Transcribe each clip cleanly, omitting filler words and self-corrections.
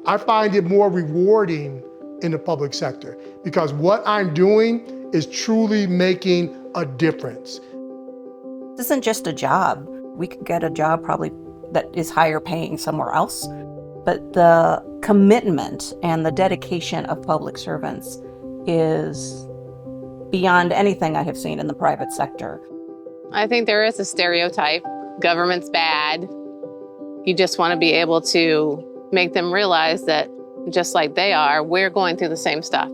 I find it more rewarding in the public sector because what I'm doing is truly making a difference. This isn't just a job. We could get a job probably that is higher paying somewhere else, but the commitment and the dedication of public servants is beyond anything I have seen in the private sector. I think there is a stereotype. Government's bad. You just want to be able to make them realize that just like they are, we're going through the same stuff.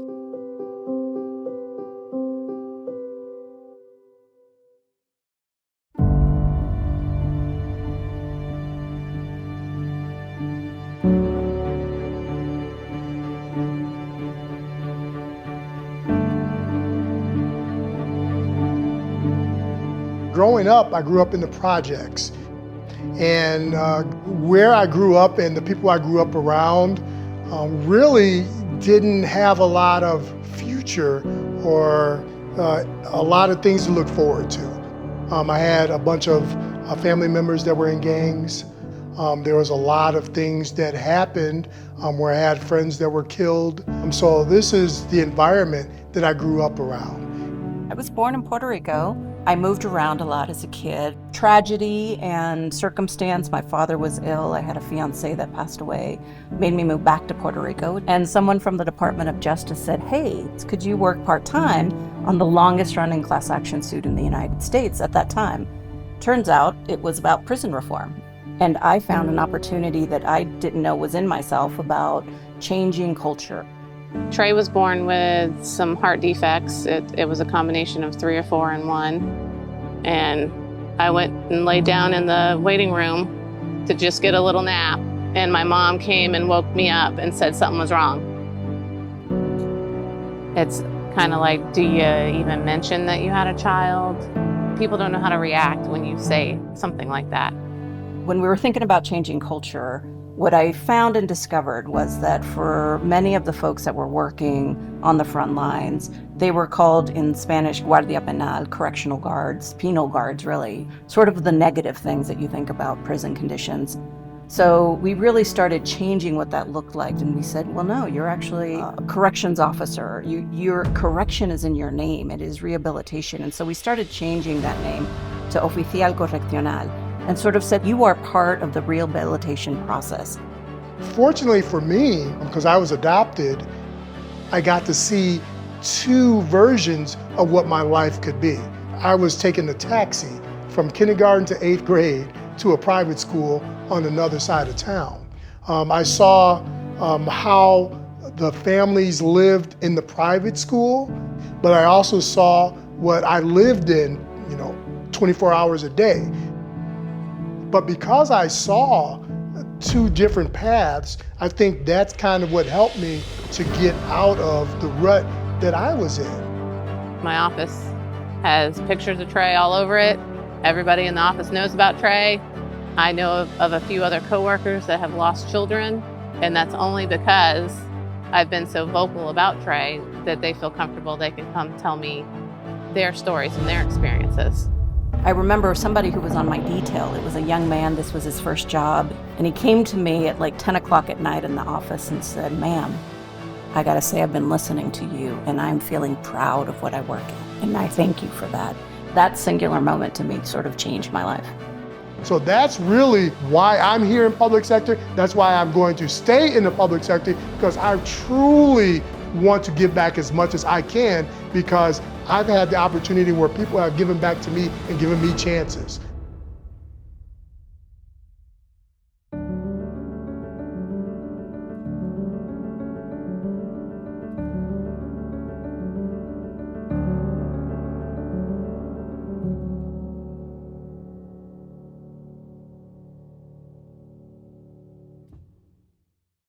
Growing up, I grew up in the projects. And where I grew up and the people I grew up around really didn't have a lot of future or a lot of things to look forward to. I had a bunch of family members that were in gangs. There was a lot of things that happened where I had friends that were killed. So this is the environment that I grew up around. I was born in Puerto Rico. I moved around a lot as a kid. Tragedy and circumstance, my father was ill, I had a fiance that passed away, made me move back to Puerto Rico. And someone from the Department of Justice said, hey, could you work part-time on the longest running class action suit in the United States at that time? Turns out it was about prison reform. And I found an opportunity that I didn't know was in myself about changing culture. Trey was born with some heart defects. It was a combination of 3 or 4 in one. And I went and laid down in the waiting room to just get a little nap. And my mom came and woke me up and said something was wrong. It's kind of like, do you even mention that you had a child? People don't know how to react when you say something like that. When we were thinking about changing culture, what I found and discovered was that for many of the folks that were working on the front lines, they were called in Spanish guardia penal, correctional guards, penal guards really, sort of the negative things that you think about prison conditions. So we really started changing what that looked like, and we said, well, no, you're actually a corrections officer. Your correction is in your name, it is rehabilitation. And so we started changing that name to oficial correccional, and sort of said, you are part of the rehabilitation process. Fortunately for me, because I was adopted, I got to see 2 versions of what my life could be. I was taking a taxi from kindergarten to 8th grade to a private school on another side of town. I saw how the families lived in the private school, but I also saw what I lived in, 24 hours a day. But because I saw 2 different paths, I think that's kind of what helped me to get out of the rut that I was in. My office has pictures of Trey all over it. Everybody in the office knows about Trey. I know of a few other coworkers that have lost children, and that's only because I've been so vocal about Trey that they feel comfortable they can come tell me their stories and their experiences. I remember somebody who was on my detail. It was a young man, this was his first job, and he came to me at like 10 o'clock at night in the office and said, ma'am, I gotta say I've been listening to you and I'm feeling proud of what I work in, and I thank you for that. That singular moment to me sort of changed my life. So that's really why I'm here in public sector. That's why I'm going to stay in the public sector, because I truly want to give back as much as I can, because I've had the opportunity where people have given back to me and given me chances.